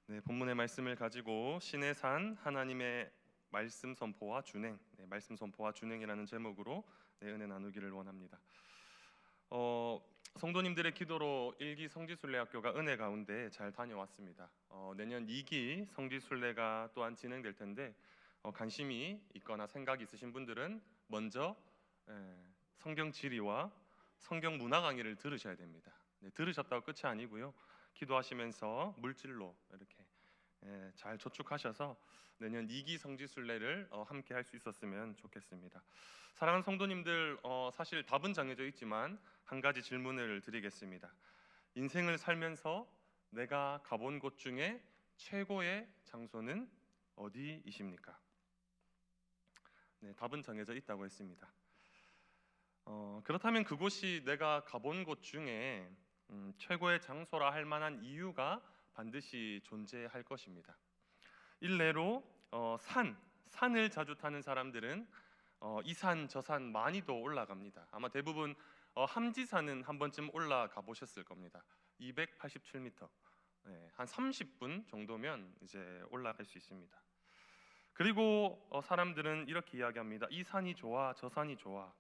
네, 본문의 말씀을 가지고 신의 산 하나님의 말씀 선포와 준행, 말씀 선포와 준행이라는 제목으로 은혜 나누기를 원합니다. 성도님들의 기도로 1기 성지순례학교가 은혜 가운데 잘 다녀왔습니다. 내년 2기 성지순례가 또한 진행될 텐데 관심이 있거나 생각이 있으신 분들은 먼저 성경 지리와 성경 문화 강의를 들으셔야 됩니다. 들으셨다고 끝이 아니고요. 기도하시면서 물질로 이렇게 잘 저축하셔서 내년 2기 성지순례를 함께 할 수 있었으면 좋겠습니다. 사랑하는 성도님들, 사실 답은 정해져 있지만 한 가지 질문을 드리겠습니다. 인생을 살면서 내가 가본 곳 중에 최고의 장소는 어디이십니까? 네, 답은 정해져 있다고 했습니다. 그렇다면 그곳이 내가 가본 곳 중에 최고의 장소라 할 만한 이유가 반드시 존재할 것입니다. 일례로 산을 자주 타는 사람들은 이 산 저 산 많이도 올라갑니다. 아마 대부분 함지산은 한 번쯤 올라가 보셨을 겁니다. 287m, 한 30분 정도면 이제 올라갈 수 있습니다. 그리고 사람들은 이렇게 이야기합니다. 이 산이 좋아, 저 산이 좋아.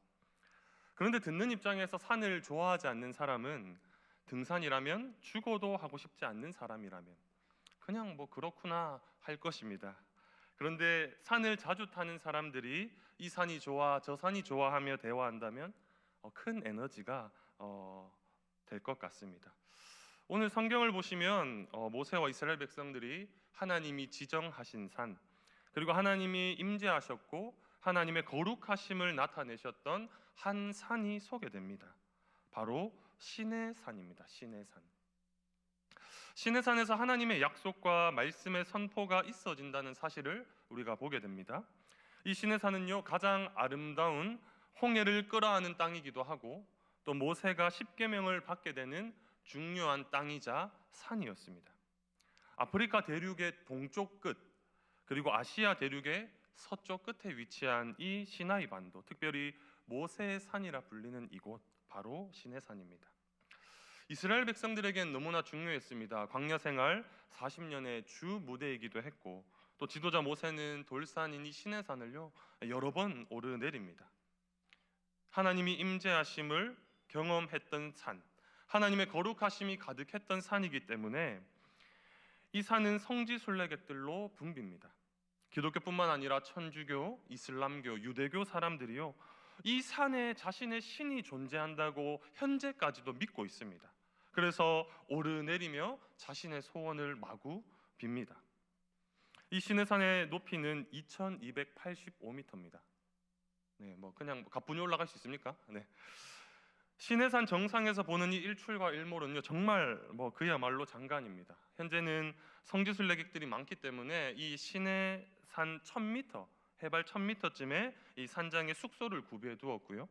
그런데 듣는 입장에서 산을 좋아하지 않는 사람은 등산이라면 죽어도 하고 싶지 않는 사람이라면 그냥 뭐 그렇구나 할 것입니다. 그런데 산을 자주 타는 사람들이 이 산이 좋아 저 산이 좋아하며 대화한다면 큰 에너지가 될 것 같습니다. 오늘 성경을 보시면 모세와 이스라엘 백성들이 하나님이 지정하신 산, 그리고 하나님이 임재하셨고 하나님의 거룩하심을 나타내셨던 한 산이 소개됩니다. 바로 시내 산입니다. 시내 산. 시내 산에서 하나님의 약속과 말씀의 선포가 있어진다는 사실을 우리가 보게 됩니다. 이 시내 산은요, 가장 아름다운 홍해를 끌어안는 땅이기도 하고 또 모세가 십계명을 받게 되는 중요한 땅이자 산이었습니다. 아프리카 대륙의 동쪽 끝, 그리고 아시아 대륙의 서쪽 끝에 위치한 이 시나이 반도, 특별히 모세의 산이라 불리는 이곳, 바로 시내산입니다. 이스라엘 백성들에겐 너무나 중요했습니다. 광야 생활 40년의 주 무대이기도 했고 또 지도자 모세는 돌산인 이 시내산을요 여러 번 오르내립니다. 하나님이 임재하심을 경험했던 산, 하나님의 거룩하심이 가득했던 산이기 때문에 이 산은 성지 순례객들로 붐빕니다. 기독교뿐만 아니라 천주교, 이슬람교, 유대교 사람들이요 이 산에 자신의 신이 존재한다고 현재까지도 믿고 있습니다. 그래서 오르내리며 자신의 소원을 마구 빕니다. 이 시내산의 높이는 2285m입니다. 뭐 그냥 가뿐히 올라갈 수 있습니까? 시내산 정상에서 보는 이 일출과 일몰은요 정말 그야말로 장관입니다. 현재는 성지순례객들이 많기 때문에 이 시내산 1000m, 해발 1000m쯤에 이 산장에 숙소를 구비해 두었고요.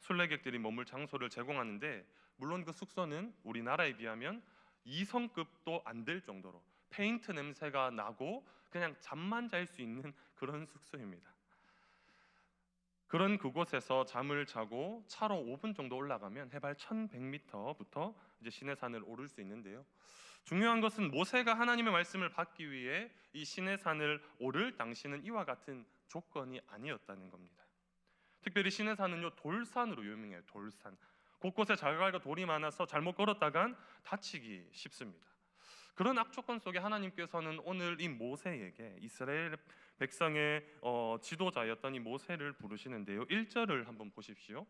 순례객들이 머물 장소를 제공하는데 물론 그 숙소는 우리나라에 비하면 2성급도 안 될 정도로 페인트 냄새가 나고 그냥 잠만 잘 수 있는 그런 숙소입니다. 그런 그곳에서 잠을 자고 차로 5분 정도 올라가면 해발 1100m부터 이제 시내산을 오를 수 있는데요. 중요한 것은 모세가 하나님의 말씀을 받기 위해 이 시내산을 오를 당시는 이와 같은 조건이 아니었다는 겁니다. 특별히 시내산은요 돌산으로 유명해요. 돌산. 곳곳에 자갈과 돌이 많아서 잘못 걸었다간 다치기 쉽습니다. 그런 악조건 속에 하나님께서는 오늘 이 모세에게 이스라엘 백성의 지도자였던 이 모세를 부르시는데요. 1절을 한번 보십시오.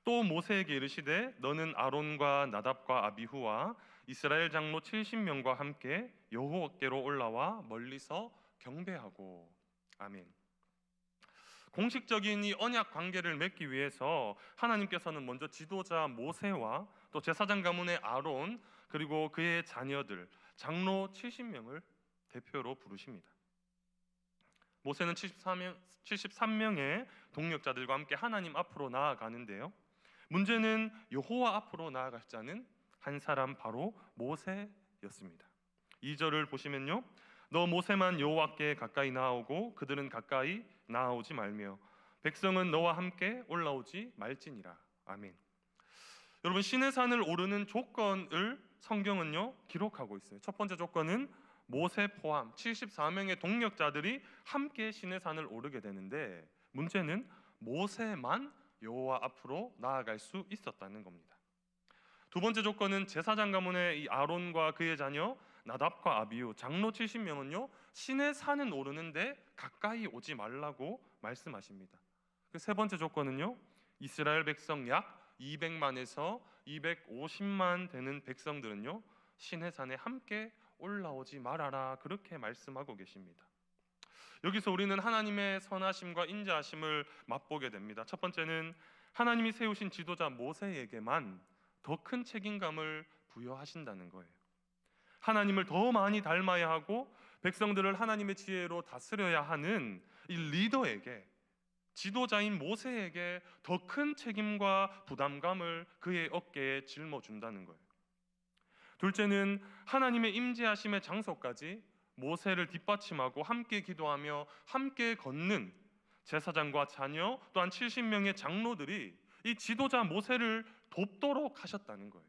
또 모세에게 이르시되 너는 아론과 나답과 아비후와 이스라엘 장로 70명과 함께 여호와께로 올라와 멀리서 경배하고. 아멘. 공식적인 이 언약 관계를 맺기 위해서 하나님께서는 먼저 지도자 모세와 또 제사장 가문의 아론 그리고 그의 자녀들 장로 70명을 대표로 부르십니다. 모세는 73명의 동력자들과 함께 하나님 앞으로 나아가는데요. 문제는 여호와 앞으로 나아갈 자는 한 사람, 바로 모세였습니다. 2절을 보시면요, 너 모세만 여호와께 가까이 나아오고 그들은 가까이 나아오지 말며 백성은 너와 함께 올라오지 말지니라. 아멘. 여러분, 시내산을 오르는 조건을 성경은요 기록하고 있어요. 첫 번째 조건은 모세 포함 74명의 동력자들이 함께 시내산을 오르게 되는데, 문제는 모세만 여호와 앞으로 나아갈 수 있었다는 겁니다. 두 번째 조건은 제사장 가문의 이 아론과 그의 자녀 나답과 아비후 장로 70명은요 시내산은 오르는데 가까이 오지 말라고 말씀하십니다. 그 세 번째 조건은요, 이스라엘 백성 약 200만에서 250만 되는 백성들은요 시내산에 함께 올라오지 말아라, 그렇게 말씀하고 계십니다. 여기서 우리는 하나님의 선하심과 인자하심을 맛보게 됩니다. 첫 번째는 하나님이 세우신 지도자 모세에게만 더 큰 책임감을 부여하신다는 거예요. 하나님을 더 많이 닮아야 하고 백성들을 하나님의 지혜로 다스려야 하는 이 리더에게, 지도자인 모세에게 더 큰 책임과 부담감을 그의 어깨에 짊어준다는 거예요. 둘째는 하나님의 임재하심의 장소까지 모세를 뒷받침하고 함께 기도하며 함께 걷는 제사장과 자녀 또한 70명의 장로들이 이 지도자 모세를 돕도록 하셨다는 거예요.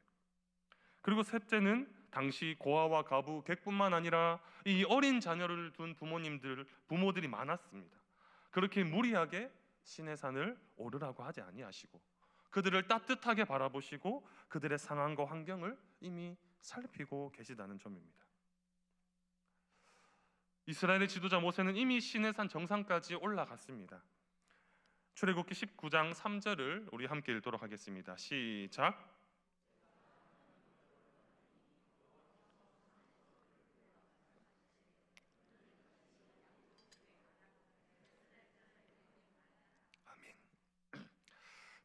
그리고 셋째는 당시 고아와 가부, 객뿐만 아니라 이 어린 자녀를 둔 부모들이 많았습니다. 그렇게 무리하게 시내산을 오르라고 하지 아니하시고 그들을 따뜻하게 바라보시고 그들의 상황과 환경을 이미 살피고 계시다는 점입니다. 이스라엘의 지도자 모세는 이미 시내산 정상까지 올라갔습니다. 출애굽기 19장 3절을 우리 함께 읽도록 하겠습니다. 시작.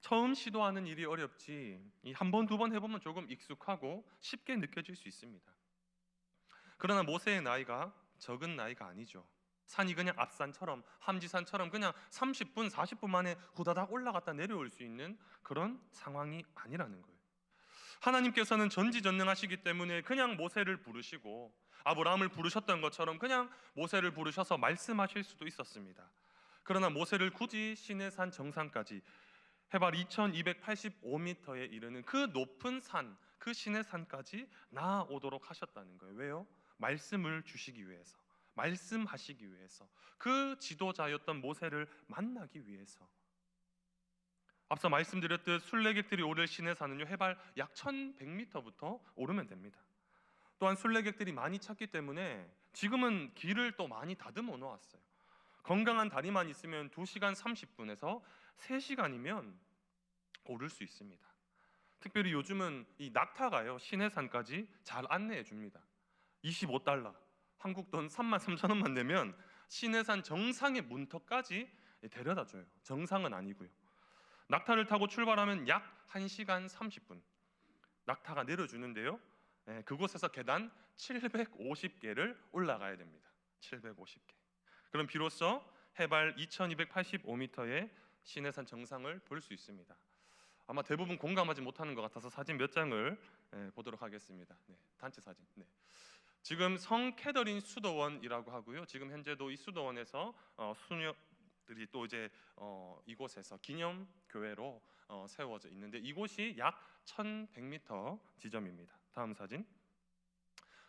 처음 시도하는 일이 어렵지 한 번, 두 번 해보면 조금 익숙하고 쉽게 느껴질 수 있습니다. 그러나 모세의 나이가 적은 나이가 아니죠. 산이 그냥 앞산처럼 함지산처럼 그냥 30분, 40분 만에 후다닥 올라갔다 내려올 수 있는 그런 상황이 아니라는 거예요. 하나님께서는 전지전능하시기 때문에 그냥 모세를 부르시고 아브라함을 부르셨던 것처럼 그냥 모세를 부르셔서 말씀하실 수도 있었습니다. 그러나 모세를 굳이 시내산 정상까지 해발 2285m에 이르는 그 높은 산, 그 시내산까지 나아오도록 하셨다는 거예요. 왜요? 말씀을 주시기 위해서, 말씀하시기 위해서, 그 지도자였던 모세를 만나기 위해서. 앞서 말씀드렸듯 순례객들이 오를 시내산은요 해발 약 1100m부터 오르면 됩니다. 또한 순례객들이 많이 찾기 때문에 지금은 길을 또 많이 다듬어 놓았어요. 건강한 다리만 있으면 2시간 30분에서 3시간이면 오를 수 있습니다. 특별히 요즘은 이 낙타가요 시내산까지 잘 안내해 줍니다. 25달러, 한국 돈 33,000원만 내면 시내산 정상의 문턱까지 데려다 줘요. 정상은 아니고요. 낙타를 타고 출발하면 약 1시간 30분 낙타가 내려주는데요, 그곳에서 계단 750개를 올라가야 됩니다. 750개. 그럼 비로소 해발 2285m의 시내산 정상을 볼 수 있습니다. 아마 대부분 공감하지 못하는 것 같아서 사진 몇 장을 보도록 하겠습니다. 단체 사진. 지금 성 캐더린 수도원이라고 하고요. 지금 현재도 이 수도원에서 수녀들이 또 이제 이곳에서 기념 교회로 세워져 있는데 이곳이 약 1100m 지점입니다. 다음 사진.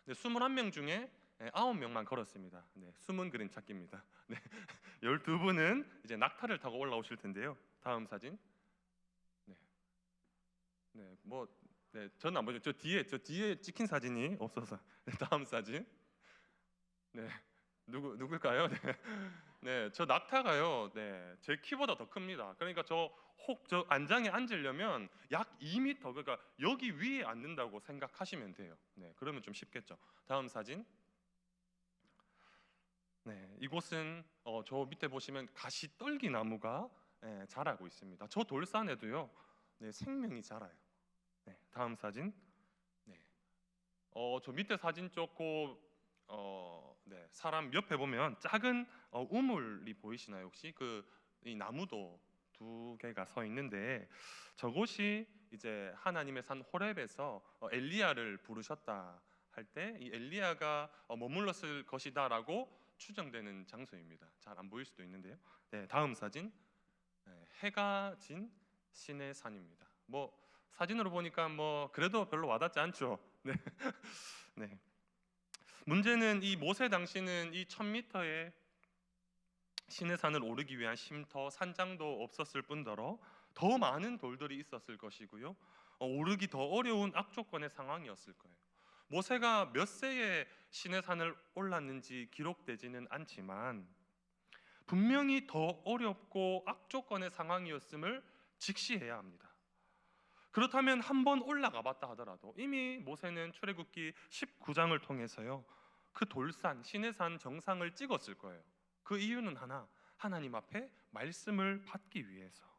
21명 중에 9명만 걸었습니다. 숨은 그림 찾기입니다. 12분은 이제 낙타를 타고 올라오실 텐데요. 다음 사진. 저는 안 보죠. 저 뒤에 찍힌 사진이 없어서. 다음 사진. 누굴까요? 저 낙타가요. 제 키보다 더 큽니다. 그러니까 저 안장에 앉으려면 약 2m, 그러니까 여기 위에 앉는다고 생각하시면 돼요. 그러면 좀 쉽겠죠. 다음 사진. 이곳은 저 밑에 보시면 가시떨기 나무가 자라고 있습니다. 저 돌산에도요. 생명이 자라요. 다음 사진. 저 밑에 사진 찍고 사람 옆에 보면 작은 우물이 보이시나요? 혹시 이 나무도 2개가 서 있는데 저곳이 이제 하나님의 산 호렙에서 엘리야를 부르셨다 할 때 이 엘리야가 머물렀을 것이다라고 추정되는 장소입니다. 잘 안 보일 수도 있는데요. 다음 사진. 해가 진 시내산입니다. 사진으로 보니까 그래도 별로 와닿지 않죠. 문제는 이 모세 당시는 이 1000m의 시내산을 오르기 위한 쉼터, 산장도 없었을 뿐더러 더 많은 돌들이 있었을 것이고요. 오르기 더 어려운 악조건의 상황이었을 거예요. 모세가 몇 세에 시내산을 올랐는지 기록되지는 않지만 분명히 더 어렵고 악조건의 상황이었음을 직시해야 합니다. 그렇다면 한번 올라가 봤다 하더라도 이미 모세는 출애굽기 19장을 통해서요, 그 돌산 시내산 정상을 찍었을 거예요. 그 이유는 하나, 하나님 앞에 말씀을 받기 위해서.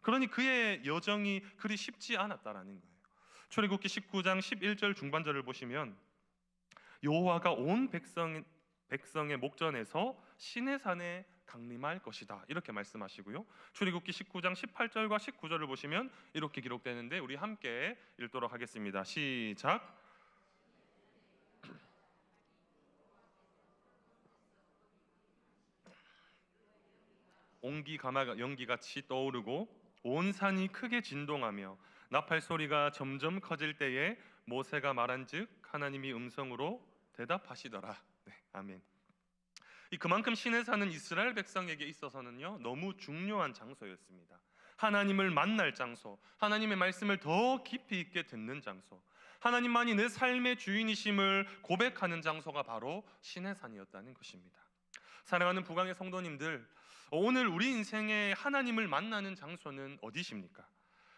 그러니 그의 여정이 그리 쉽지 않았다라는 거예요. 출애굽기 19장 11절 중반절을 보시면 여호와가 온 백성의 목전에서 시내산에 강림할 것이다, 이렇게 말씀하시고요. 출애굽기 19장 18절과 19절을 보시면 이렇게 기록되는데 우리 함께 읽도록 하겠습니다. 시작. 온기 가마가 연기같이 떠오르고 온 산이 크게 진동하며 나팔 소리가 점점 커질 때에 모세가 말한즉 하나님이 음성으로 대답하시더라. 네, 아멘. 그만큼 시내산은 이스라엘 백성에게 있어서는요, 너무 중요한 장소였습니다. 하나님을 만날 장소, 하나님의 말씀을 더 깊이 있게 듣는 장소, 하나님만이 내 삶의 주인이심을 고백하는 장소가 바로 시내산이었다는 것입니다. 사랑하는 부강의 성도님들, 오늘 우리 인생에 하나님을 만나는 장소는 어디십니까?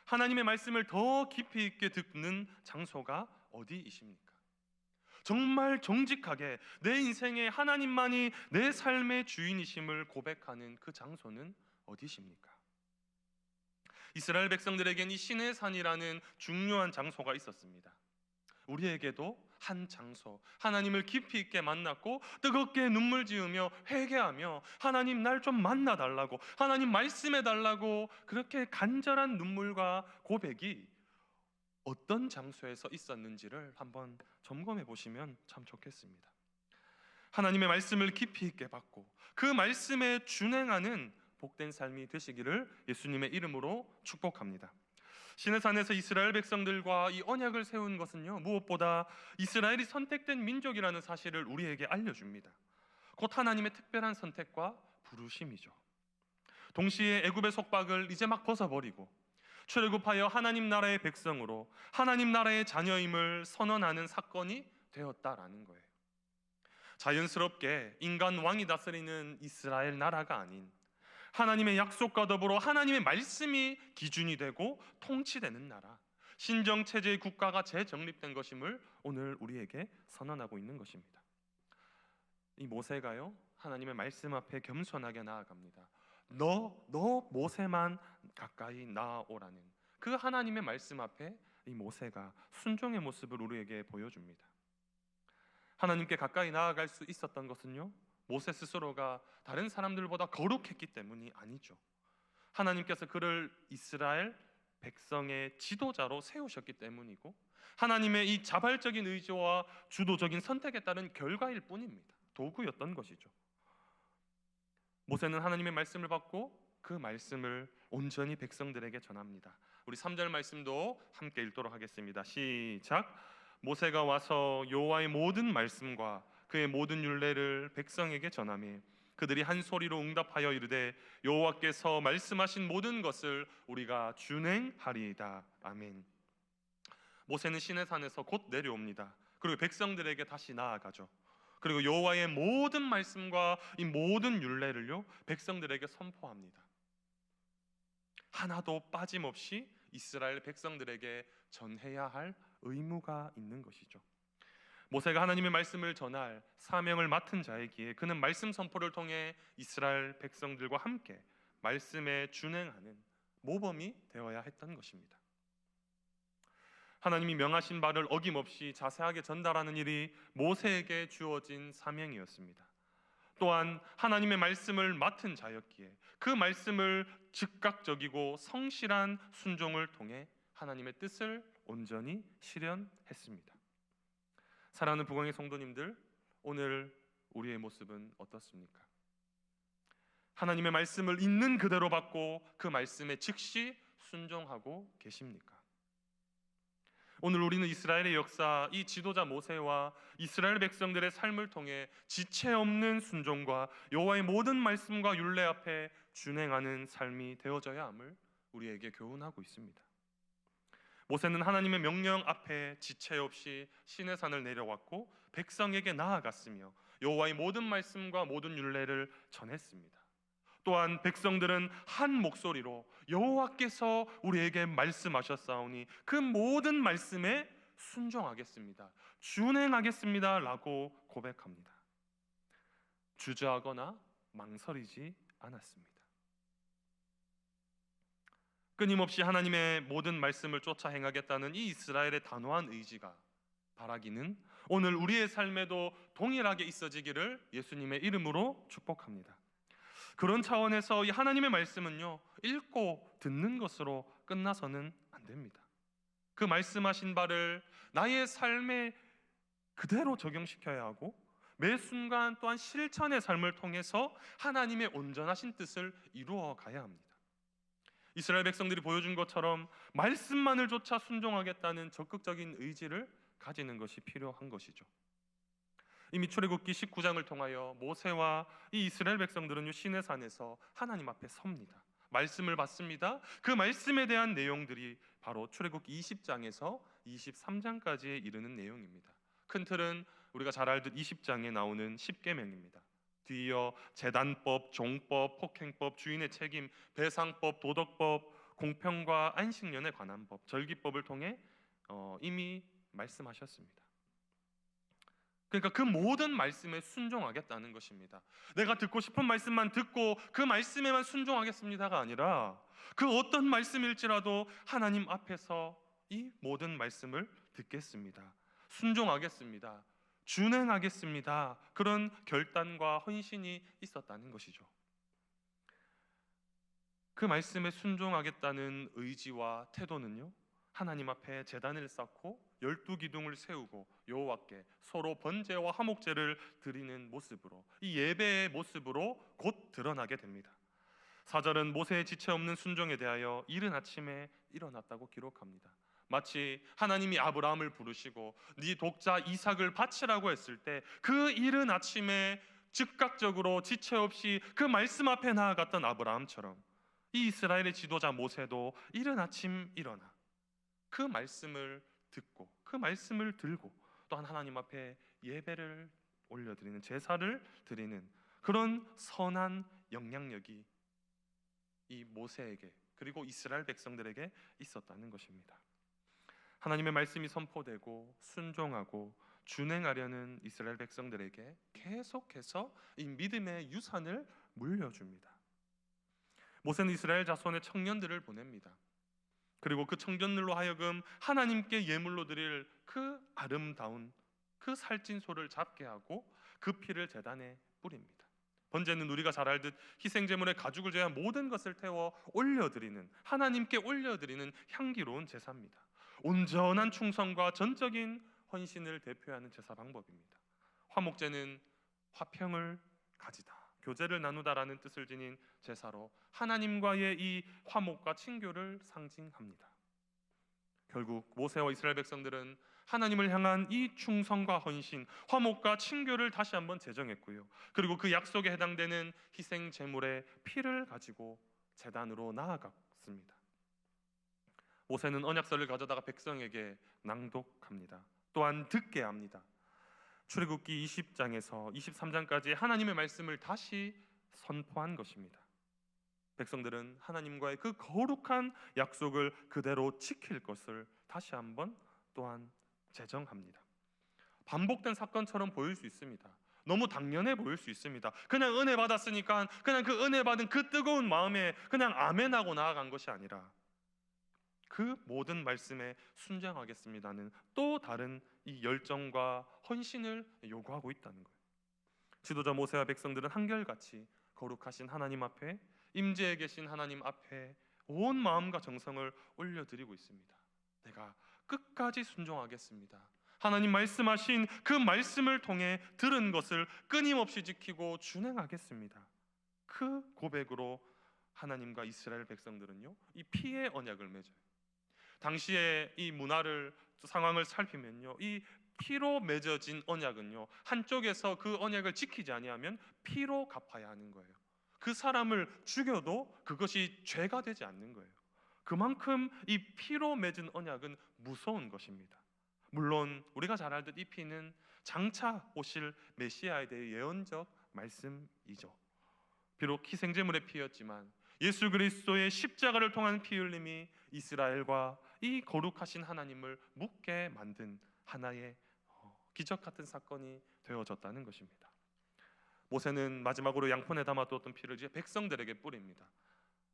하나님의 말씀을 더 깊이 있게 듣는 장소가 어디이십니까? 정말 정직하게 내 인생에 하나님만이 내 삶의 주인이심을 고백하는 그 장소는 어디십니까? 이스라엘 백성들에겐 이 시내산이라는 중요한 장소가 있었습니다. 우리에게도 한 장소, 하나님을 깊이 있게 만났고 뜨겁게 눈물 지으며 회개하며 하나님 날 좀 만나달라고, 하나님 말씀해달라고 그렇게 간절한 눈물과 고백이 어떤 장소에서 있었는지를 한번 점검해 보시면 참 좋겠습니다. 하나님의 말씀을 깊이 있게 받고 그 말씀에 준행하는 복된 삶이 되시기를 예수님의 이름으로 축복합니다. 시내산에서 이스라엘 백성들과 이 언약을 세운 것은요, 무엇보다 이스라엘이 선택된 민족이라는 사실을 우리에게 알려줍니다. 곧 하나님의 특별한 선택과 부르심이죠. 동시에 애굽의 속박을 이제 막 벗어버리고 출애굽하여 하나님 나라의 백성으로 하나님 나라의 자녀임을 선언하는 사건이 되었다라는 거예요. 자연스럽게 인간 왕이 다스리는 이스라엘 나라가 아닌 하나님의 약속과 더불어 하나님의 말씀이 기준이 되고 통치되는 나라, 신정체제의 국가가 재정립된 것임을 오늘 우리에게 선언하고 있는 것입니다. 이 모세가요, 하나님의 말씀 앞에 겸손하게 나아갑니다. 너 모세만 가까이 나아오라는 그 하나님의 말씀 앞에 이 모세가 순종의 모습을 우리에게 보여줍니다. 하나님께 가까이 나아갈 수 있었던 것은요, 모세 스스로가 다른 사람들보다 거룩했기 때문이 아니죠. 하나님께서 그를 이스라엘 백성의 지도자로 세우셨기 때문이고 하나님의 이 자발적인 의지와 주도적인 선택에 따른 결과일 뿐입니다. 도구였던 것이죠. 모세는 하나님의 말씀을 받고 그 말씀을 온전히 백성들에게 전합니다. 우리 3절 말씀도 함께 읽도록 하겠습니다. 시작. 모세가 와서 여호와의 모든 말씀과 그의 모든 율례를 백성에게 전하며 그들이 한 소리로 응답하여 이르되 여호와께서 말씀하신 모든 것을 우리가 준행하리이다. 아멘. 모세는 시내산에서 곧 내려옵니다. 그리고 백성들에게 다시 나아가죠. 그리고 여호와의 모든 말씀과 이 모든 율례를요, 백성들에게 선포합니다. 하나도 빠짐없이 이스라엘 백성들에게 전해야 할 의무가 있는 것이죠. 모세가 하나님의 말씀을 전할 사명을 맡은 자이기에 그는 말씀 선포를 통해 이스라엘 백성들과 함께 말씀에 준행하는 모범이 되어야 했던 것입니다. 하나님이 명하신 바를 어김없이 자세하게 전달하는 일이 모세에게 주어진 사명이었습니다. 또한 하나님의 말씀을 맡은 자였기에 그 말씀을 즉각적이고 성실한 순종을 통해 하나님의 뜻을 온전히 실현했습니다. 사랑하는 부강의 성도님들, 오늘 우리의 모습은 어떻습니까? 하나님의 말씀을 있는 그대로 받고 그 말씀에 즉시 순종하고 계십니까? 오늘 우리는 이스라엘의 역사, 이 지도자 모세와 이스라엘 백성들의 삶을 통해 지체 없는 순종과 여호와의 모든 말씀과 율례 앞에 준행하는 삶이 되어져야 함을 우리에게 교훈하고 있습니다. 모세는 하나님의 명령 앞에 지체 없이 시내산을 내려왔고 백성에게 나아갔으며 여호와의 모든 말씀과 모든 율례를 전했습니다. 또한 백성들은 한 목소리로 여호와께서 우리에게 말씀하셨사오니 그 모든 말씀에 순종하겠습니다, 준행하겠습니다 라고 고백합니다. 주저하거나 망설이지 않았습니다. 끊임없이 하나님의 모든 말씀을 쫓아 행하겠다는 이 이스라엘의 단호한 의지가, 바라기는 오늘 우리의 삶에도 동일하게 있어지기를 예수님의 이름으로 축복합니다. 그런 차원에서 이 하나님의 말씀은요, 읽고 듣는 것으로 끝나서는 안 됩니다. 그 말씀하신 바를 나의 삶에 그대로 적용시켜야 하고 매 순간 또한 실천의 삶을 통해서 하나님의 온전하신 뜻을 이루어 가야 합니다. 이스라엘 백성들이 보여준 것처럼 말씀만을 쫓아 순종하겠다는 적극적인 의지를 가지는 것이 필요한 것이죠. 이미 출애굽기 19장을 통하여 모세와 이 이스라엘 백성들은 시내산에서 하나님 앞에 섭니다. 말씀을 받습니다. 그 말씀에 대한 내용들이 바로 출애굽기 20장에서 23장까지에 이르는 내용입니다. 큰 틀은 우리가 잘 알듯 20장에 나오는 10계명입니다. 뒤이어 제단법, 종법, 폭행법, 주인의 책임, 배상법, 도덕법, 공평과 안식년에 관한 법, 절기법을 통해 이미 말씀하셨습니다. 그러니까 그 모든 말씀에 순종하겠다는 것입니다. 내가 듣고 싶은 말씀만 듣고 그 말씀에만 순종하겠습니다가 아니라 그 어떤 말씀일지라도 하나님 앞에서 이 모든 말씀을 듣겠습니다, 순종하겠습니다, 준행하겠습니다, 그런 결단과 헌신이 있었다는 것이죠. 그 말씀에 순종하겠다는 의지와 태도는요, 하나님 앞에 제단을 쌓고 12기둥을 세우고 여호와께 서로 번제와 화목제를 드리는 모습으로, 이 예배의 모습으로 곧 드러나게 됩니다. 4절은 모세의 지체 없는 순종에 대하여 이른 아침에 일어났다고 기록합니다. 마치 하나님이 아브라함을 부르시고 네 독자 이삭을 바치라고 했을 때 그 이른 아침에 즉각적으로 지체 없이 그 말씀 앞에 나아갔던 아브라함처럼 이 이스라엘의 지도자 모세도 이른 아침 일어나 그 말씀을 듣고 그 말씀을 들고 또한 하나님 앞에 예배를 올려드리는, 제사를 드리는 그런 선한 영향력이 이 모세에게 그리고 이스라엘 백성들에게 있었다는 것입니다. 하나님의 말씀이 선포되고 순종하고 준행하려는 이스라엘 백성들에게 계속해서 이 믿음의 유산을 물려줍니다. 모세는 이스라엘 자손의 청년들을 보냅니다. 그리고 그 청년들로 하여금 하나님께 예물로 드릴 그 아름다운 그 살찐 소를 잡게 하고 그 피를 제단에 뿌립니다. 번제는 우리가 잘 알듯 희생제물의 가죽을 제외한 모든 것을 태워 올려드리는, 하나님께 올려드리는 향기로운 제사입니다. 온전한 충성과 전적인 헌신을 대표하는 제사 방법입니다. 화목제는 화평을 가지다, 교제를 나누다라는 뜻을 지닌 제사로 하나님과의 이 화목과 친교를 상징합니다. 결국 모세와 이스라엘 백성들은 하나님을 향한 이 충성과 헌신, 화목과 친교를 다시 한번 제정했고요. 그리고 그 약속에 해당되는 희생 제물의 피를 가지고 제단으로 나아갔습니다. 모세는 언약서를 가져다가 백성에게 낭독합니다. 또한 듣게 합니다. 출애굽기 20장에서 23장까지 하나님의 말씀을 다시 선포한 것입니다. 백성들은 하나님과의 그 거룩한 약속을 그대로 지킬 것을 다시 한번 또한 제정합니다. 반복된 사건처럼 보일 수 있습니다. 너무 당연해 보일 수 있습니다. 그냥 은혜 받았으니까 그냥 그 은혜 받은 그 뜨거운 마음에 그냥 아멘하고 나아간 것이 아니라 그 모든 말씀에 순종하겠습니다는 또 다른 이 열정과 헌신을 요구하고 있다는 거예요. 지도자 모세와 백성들은 한결같이 거룩하신 하나님 앞에, 임재에 계신 하나님 앞에 온 마음과 정성을 올려드리고 있습니다. 내가 끝까지 순종하겠습니다. 하나님 말씀하신 그 말씀을 통해 들은 것을 끊임없이 지키고 준행하겠습니다. 그 고백으로 하나님과 이스라엘 백성들은요, 이 피의 언약을 맺어요. 당시에 이 문화를 상황을 살피면요, 이 피로 맺어진 언약은요, 한쪽에서 그 언약을 지키지 아니하면 피로 갚아야 하는 거예요. 그 사람을 죽여도 그것이 죄가 되지 않는 거예요. 그만큼 이 피로 맺은 언약은 무서운 것입니다. 물론 우리가 잘 알듯 이 피는 장차 오실 메시아에 대해 예언적 말씀이죠. 비록 희생제물의 피였지만 예수 그리스도의 십자가를 통한 피 흘림이 이스라엘과 이 거룩하신 하나님을 묻게 만든 하나의 기적 같은 사건이 되어졌다는 것입니다. 모세는 마지막으로 양손에 담아두었던 피를 이제 백성들에게 뿌립니다.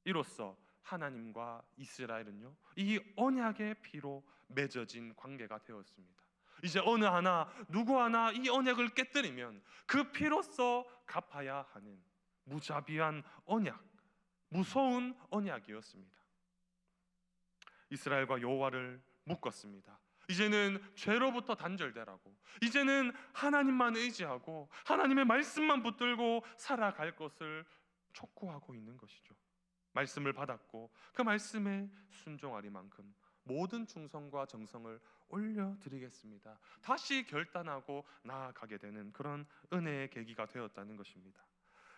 이로써 하나님과 이스라엘은요, 이 언약의 피로 맺어진 관계가 되었습니다. 이제 어느 하나 누구 하나 이 언약을 깨뜨리면 그 피로써 갚아야 하는 무자비한 언약, 무서운 언약이었습니다. 이스라엘과 여호와를 묶었습니다. 이제는 죄로부터 단절되라고, 이제는 하나님만 의지하고 하나님의 말씀만 붙들고 살아갈 것을 촉구하고 있는 것이죠. 말씀을 받았고 그 말씀에 순종하리만큼 모든 충성과 정성을 올려드리겠습니다. 다시 결단하고 나아가게 되는 그런 은혜의 계기가 되었다는 것입니다.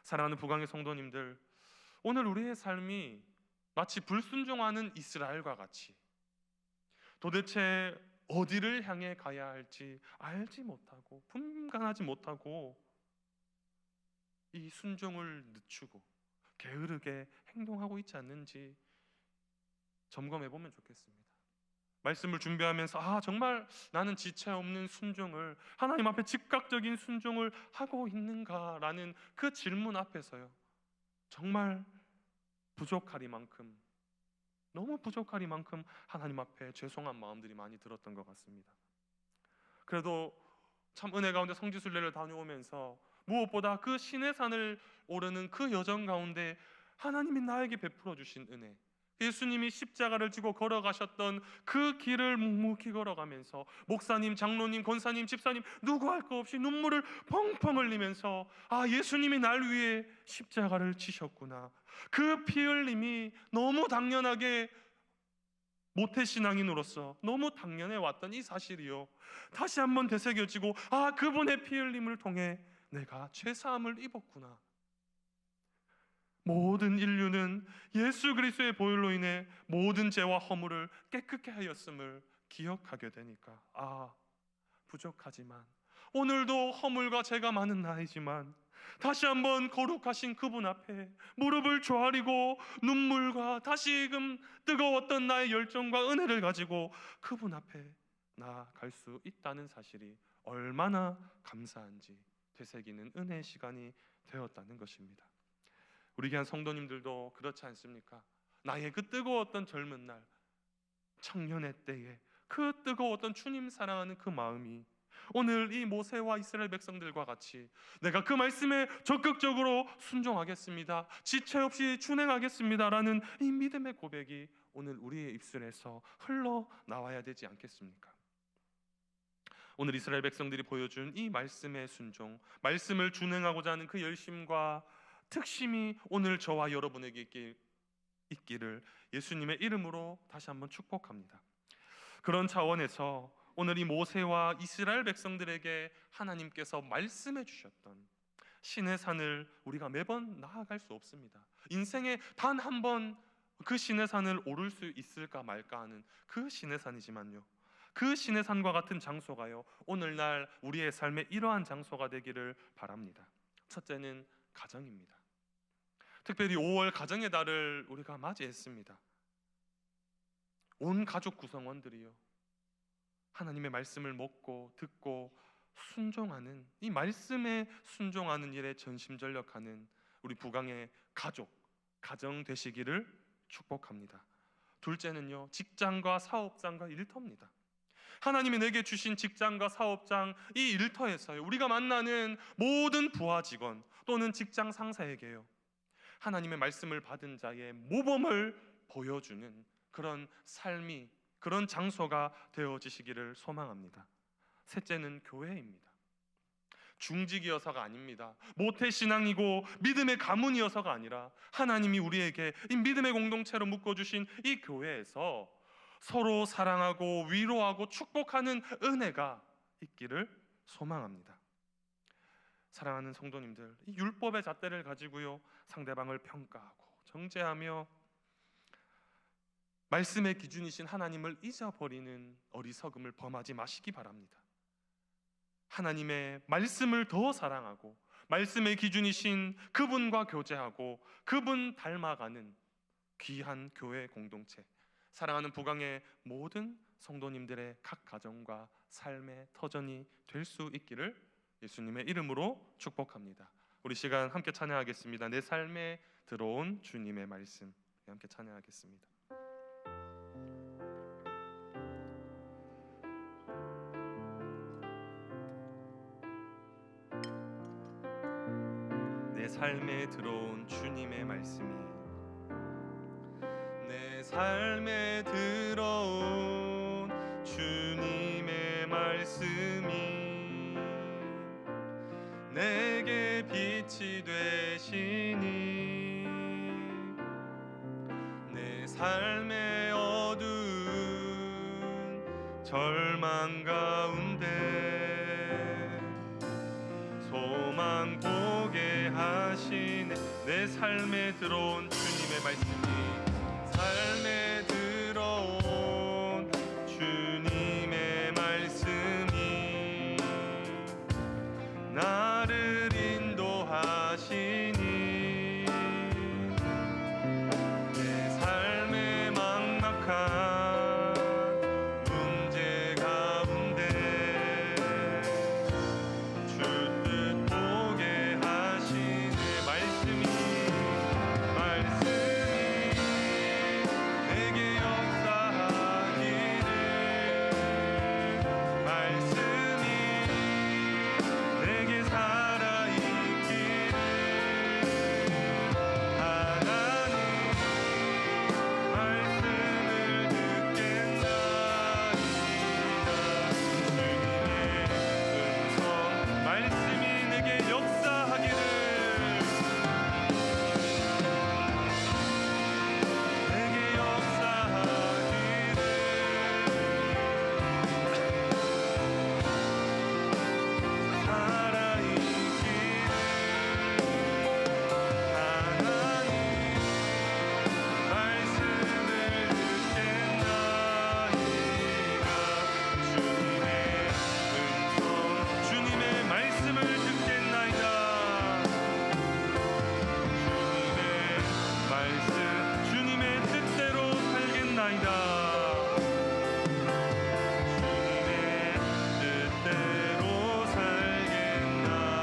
사랑하는 부강의 성도님들, 오늘 우리의 삶이 마치 불순종하는 이스라엘과 같이 도대체 어디를 향해 가야 할지 알지 못하고 분간하지 못하고 이 순종을 늦추고 게으르게 행동하고 있지 않는지 점검해 보면 좋겠습니다. 말씀을 준비하면서 정말 나는 지체 없는 순종을, 하나님 앞에 즉각적인 순종을 하고 있는가라는 그 질문 앞에서요, 정말 부족하리만큼, 너무 부족하리만큼 하나님 앞에 죄송한 마음들이 많이 들었던 것 같습니다. 그래도 참 은혜 가운데 성지순례를 다녀오면서 무엇보다 그 신의 산을 오르는 그 여정 가운데 하나님이 나에게 베풀어 주신 은혜, 예수님이 십자가를 지고 걸어가셨던 그 길을 묵묵히 걸어가면서 목사님, 장로님, 권사님, 집사님 누구 할 거 없이 눈물을 펑펑 흘리면서 예수님이 날 위해 십자가를 지셨구나, 그 피 흘림이 너무 당연하게 모태신앙인으로서 너무 당연해 왔던 이 사실이요, 다시 한번 되새겨지고 그분의 피 흘림을 통해 내가 죄사함을 입었구나, 모든 인류는 예수 그리스도의 보혈로 인해 모든 죄와 허물을 깨끗게 하였음을 기억하게 되니까 부족하지만, 오늘도 허물과 죄가 많은 나이지만 다시 한번 거룩하신 그분 앞에 무릎을 조아리고 눈물과 다시금 뜨거웠던 나의 열정과 은혜를 가지고 그분 앞에 나아갈 수 있다는 사실이 얼마나 감사한지 되새기는 은혜의 시간이 되었다는 것입니다. 우리 귀한 성도님들도 그렇지 않습니까? 나의 그 뜨거웠던 젊은 날, 청년의 때에 그 뜨거웠던 주님 사랑하는 그 마음이 오늘 이 모세와 이스라엘 백성들과 같이 내가 그 말씀에 적극적으로 순종하겠습니다, 지체 없이 준행하겠습니다 라는 이 믿음의 고백이 오늘 우리의 입술에서 흘러나와야 되지 않겠습니까? 오늘 이스라엘 백성들이 보여준 이 말씀의 순종, 말씀을 준행하고자 하는 그 열심과 특심이 오늘 저와 여러분에게 있기를 예수님의 이름으로 다시 한번 축복합니다. 그런 차원에서 오늘 이 모세와 이스라엘 백성들에게 하나님께서 말씀해 주셨던 신의 산을 우리가 매번 나아갈 수 없습니다. 인생에 단 한 번 그 신의 산을 오를 수 있을까 말까 하는 그 신의 산이지만요, 그 신의 산과 같은 장소가요, 오늘날 우리의 삶의 이러한 장소가 되기를 바랍니다. 첫째는 가정입니다. 특별히 5월 가정의 달을 우리가 맞이했습니다. 온 가족 구성원들이요, 하나님의 말씀을 먹고 듣고 순종하는, 이 말씀에 순종하는 일에 전심전력하는 우리 부강의 가정 되시기를 축복합니다. 둘째는요, 직장과 사업장과 일터입니다. 하나님이 내게 주신 직장과 사업장, 이 일터에서요, 우리가 만나는 모든 부하 직원 또는 직장 상사에게요, 하나님의 말씀을 받은 자의 모범을 보여주는 그런 삶이, 그런 장소가 되어지시기를 소망합니다. 셋째는 교회입니다. 중직이어서가 아닙니다. 모태신앙이고 믿음의 가문이어서가 아니라 하나님이 우리에게 이 믿음의 공동체로 묶어주신 이 교회에서 서로 사랑하고 위로하고 축복하는 은혜가 있기를 소망합니다. 사랑하는 성도님들, 이 율법의 잣대를 가지고요 상대방을 평가하고 정죄하며 말씀의 기준이신 하나님을 잊어버리는 어리석음을 범하지 마시기 바랍니다. 하나님의 말씀을 더 사랑하고 말씀의 기준이신 그분과 교제하고 그분 닮아가는 귀한 교회 공동체, 사랑하는 부강의 모든 성도님들의 각 가정과 삶의 터전이 될 수 있기를 예수님의 이름으로 축복합니다. 우리 시간 함께 찬양하겠습니다. 내 삶에 들어온 주님의 말씀, 함께 찬양하겠습니다. 내 삶에 들어온 주님의 말씀이, 내 삶에 들어온 주님의 말씀이 내게 빛이 되시니 내 삶의 어두운 절망 가운데 소망 보게 하시네. 내 삶에 들어온 주님의 말씀이, 삶에 들어온 주님의 말씀이 나를 인도하시니 내 삶의 막막한 문제 가운데 주 뜻 보게 하시네. 말씀이 내게 역사하기를, 말씀이 내게 살아있기를 하나님 말씀을 듣겠나이다. 주님의 음성, 말씀이 내게 역사하기를, 내게 역사하기를 살아있기를 하나님 말씀을 듣겠나이다. 주님의 음성, 주님의 말씀을 듣겠나이다. 주님의 말씀, 주님의 뜻대로 살겠나이다. 주님의 뜻대로 살겠나이다.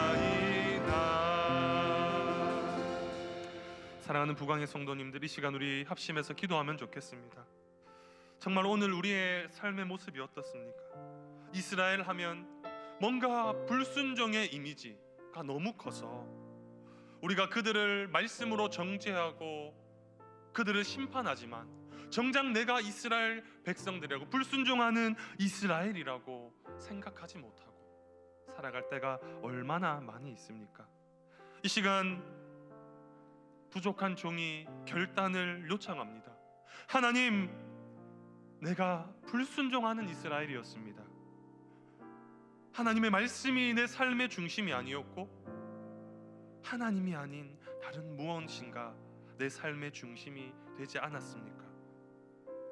사랑하는 부강의 성도님들, 이 시간 우리 합심해서 기도하면 좋겠습니다. 정말 오늘 우리의 삶의 모습이 어떻습니까? 이스라엘 하면 뭔가 불순종의 이미지가 너무 커서 우리가 그들을 말씀으로 정죄하고 그들을 심판하지만 정작 내가 이스라엘 백성들이라고, 불순종하는 이스라엘이라고 생각하지 못하고 살아갈 때가 얼마나 많이 있습니까? 이 시간 부족한 종이 결단을 요청합니다. 하나님, 내가 불순종하는 이스라엘이었습니다. 하나님의 말씀이 내 삶의 중심이 아니었고 하나님이 아닌 다른 무엇인가 내 삶의 중심이 되지 않았습니까?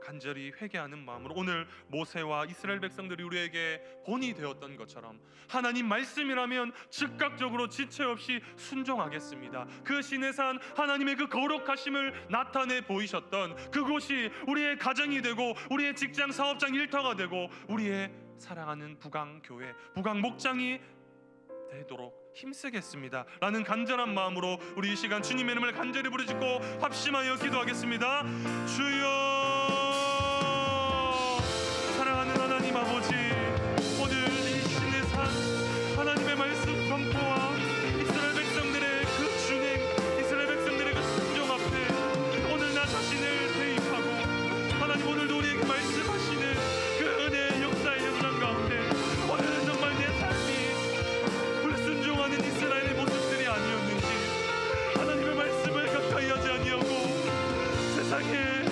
간절히 회개하는 마음으로 오늘 모세와 이스라엘 백성들이 우리에게 본이 되었던 것처럼 하나님 말씀이라면 즉각적으로 지체 없이 순종하겠습니다. 그 시내산 하나님의 그 거룩하심을 나타내 보이셨던 그곳이 우리의 가정이 되고 우리의 직장, 사업장, 일터가 되고 우리의 사랑하는 부강교회, 부강목장이 되도록 힘쓰겠습니다 라는 간절한 마음으로 우리 이 시간 주님의 이름을 간절히 부르짖고 합심하여 기도하겠습니다. 주여, 사랑하는 하나님 아버지, 오늘 이 시내산 하나님의 말씀 선포와 이스라엘 백성들의 그 준행, 이스라엘 백성들의 그 순종 앞에 오늘 나 자신을 대입하고 하나님 오늘도 우리에게 말씀하시는 그 은혜의 역사의 현장 가운데 오늘은 정말 내 삶이 불순종하는 이스라엘의 모습들이 아니었는지, 하나님의 말씀을 가까이 하지 아니하고 세상에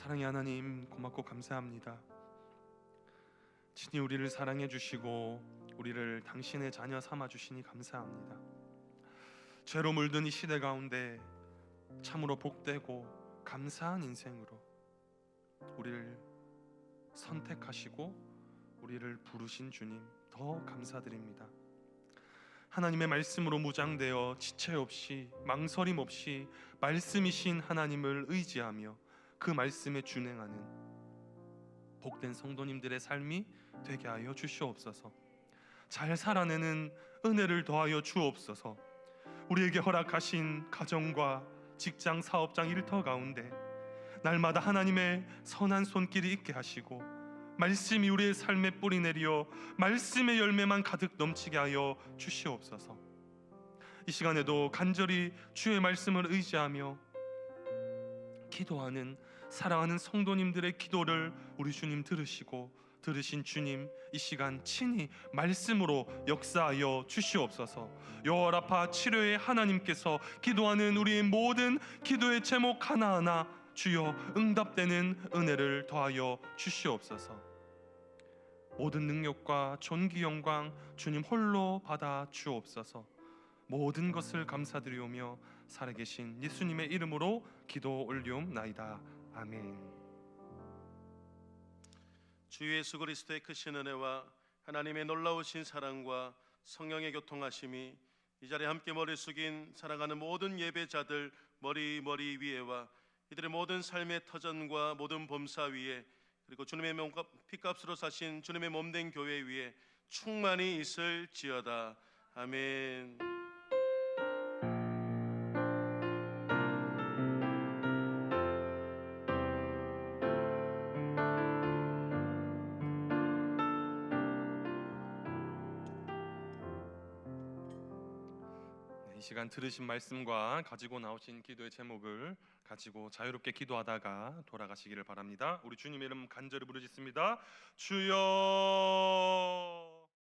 사랑의 하나님, 고맙고 감사합니다. 친히 우리를 사랑해 주시고 우리를 당신의 자녀 삼아 주시니 감사합니다. 죄로 물든 이 시대 가운데 참으로 복되고 감사한 인생으로 우리를 선택하시고 우리를 부르신 주님, 더 감사드립니다. 하나님의 말씀으로 무장되어 지체 없이 망설임 없이 말씀이신 하나님을 의지하며 그 말씀에 준행하는 복된 성도님들의 삶이 되게 하여 주시옵소서. 잘 살아내는 은혜를 더하여 주옵소서. 우리에게 허락하신 가정과 직장, 사업장, 일터 가운데 날마다 하나님의 선한 손길이 있게 하시고 말씀이 우리의 삶에 뿌리 내려 말씀의 열매만 가득 넘치게 하여 주시옵소서. 이 시간에도 간절히 주의 말씀을 의지하며 기도하는 사랑하는 성도님들의 기도를 우리 주님 들으시고 들으신 주님, 이 시간 친히 말씀으로 역사하여 주시옵소서. 여호와라파 치료의 하나님께서 기도하는 우리의 모든 기도의 제목 하나하나 주여 응답되는 은혜를 더하여 주시옵소서. 모든 능력과 존귀 영광 주님 홀로 받아 주옵소서. 모든 것을 감사드리오며 살아계신 예수님의 이름으로 기도 올리옵나이다. 아멘. 주 예수 그리스도의 크신 은혜와 하나님의 놀라우신 사랑과 성령의 교통하심이 이 자리에 함께 머리 숙인 사랑하는 모든 예배자들 머리 위에와 이들의 모든 삶의 터전과 모든 범사 위에, 그리고 주님의 피값으로 사신 주님의 몸된 교회 위에 충만히 있을지어다. 아멘. 이 시간 들으신 말씀과 가지고 나오신 기도의 제목을 가지고 자유롭게 기도하다가 돌아가시기를 바랍니다. 우리 주님의 이름 간절히 부르짖습니다. 주여.